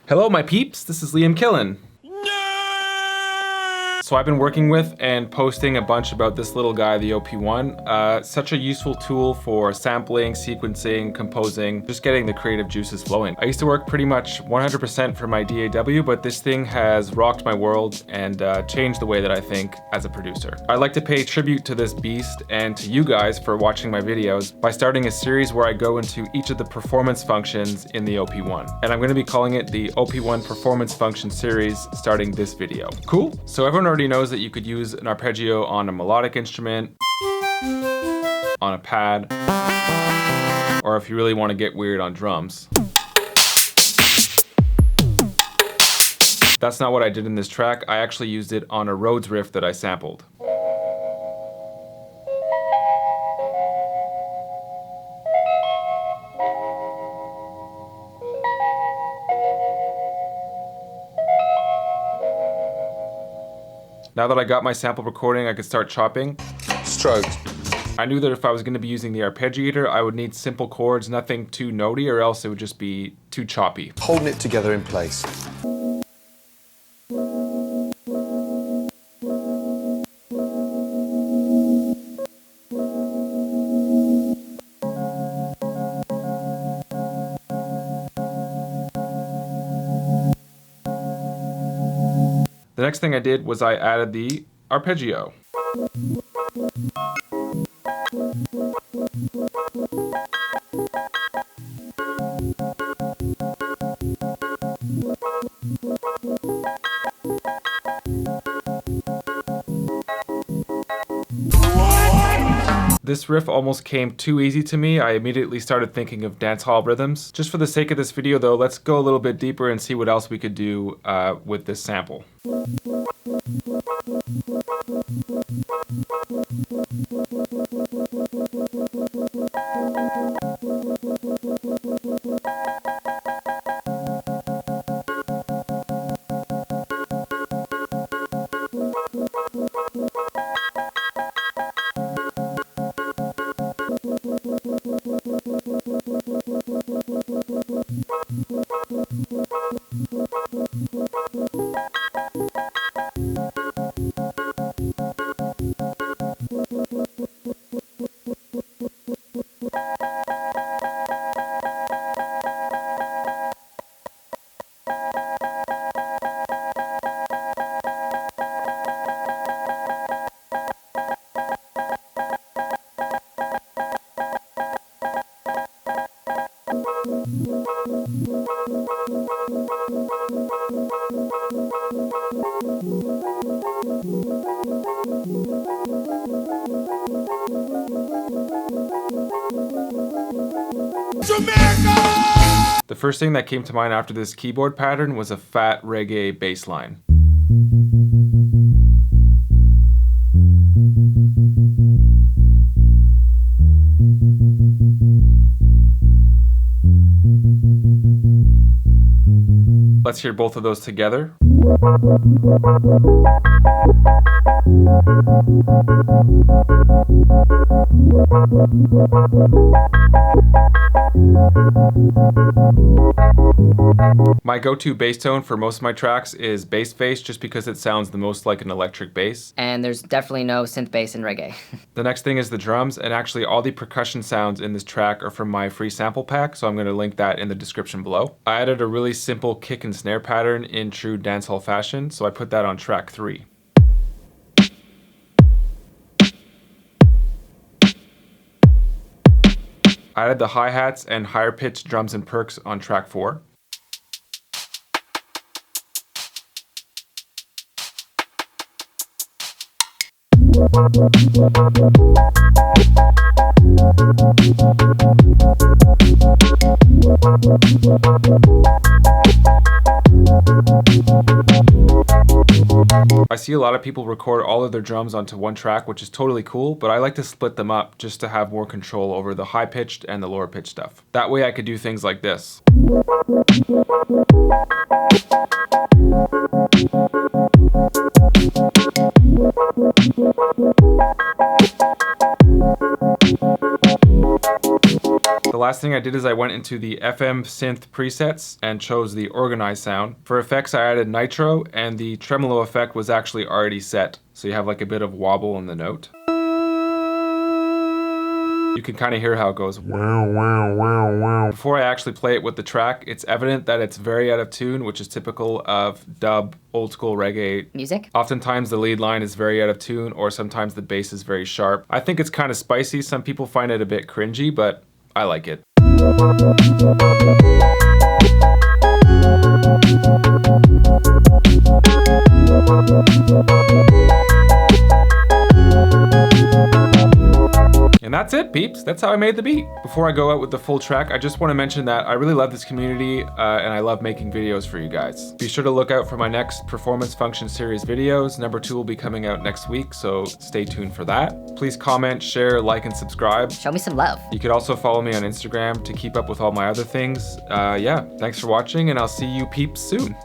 Hello my peeps, this is Killen. So I've been working with and posting a bunch about this little guy, the OP1. Such a useful tool for sampling, sequencing, composing, just getting the creative juices flowing. I used to work pretty much 100% for my DAW, but this thing has rocked my world and changed the way that I think as a producer. I'd like to pay tribute to this beast and to you guys for watching my videos by starting a series where I go into each of the performance functions in the OP1. And I'm going to be calling it the OP1 Performance Function Series starting this video. Cool? So everyone already knows that you could use an arpeggio on a melodic instrument, on a pad, or if you really want to get weird, on drums. That's not what I did in this track. I actually used it on a Rhodes riff that I sampled. Now that I got my sample recording, I could start chopping. Strokes. I knew that if I was going to be using the arpeggiator, I would need simple chords, nothing too notey, or else it would just be too choppy. Holding it together in place. The next thing I did was I added the arpeggio. This riff almost came too easy to me. I immediately started thinking of dancehall rhythms. Just for the sake of this video though, let's go a little bit deeper and see what else we could do with this sample. The first thing that came to mind after this keyboard pattern was a fat reggae bass line. Let's hear both of those together. My go-to bass tone for most of my tracks is bass bass, just because it sounds the most like an electric bass. And there's definitely no synth bass in reggae. The next thing is the drums, and actually all the percussion sounds in this track are from my free sample pack, so I'm going to link that in the description below. I added a really simple kick and snare pattern in true dancehall fashion, so I put that on track 3. I added the hi-hats and higher pitched drums and percs on track 4. I see a lot of people record all of their drums onto one track, which is totally cool, but I like to split them up just to have more control over the high-pitched and the lower-pitched stuff. That way I could do things like this. The last last thing I did is I went into the FM synth presets and chose the organized sound. For effects, I added nitro, and the tremolo effect was actually already set. So you have like a bit of wobble in the note. You can kind of hear how it goes. Wow, wow, wow, wow. Before I actually play it with the track, it's evident that it's very out of tune, which is typical of dub, old school reggae music. Oftentimes the lead line is very out of tune, or sometimes the bass is very sharp. I think it's kind of spicy. Some people find it a bit cringy, but I like it. And that's it, peeps. That's how I made the beat. Before I go out with the full track, I just want to mention that I really love this community and I love making videos for you guys. Be sure to look out for my next Performance Function Series videos. Number 2 will be coming out next week, so stay tuned for that. Please comment, share, like, and subscribe. Show me some love. You could also follow me on Instagram to keep up with all my other things. Yeah, thanks for watching, and I'll see you peeps soon.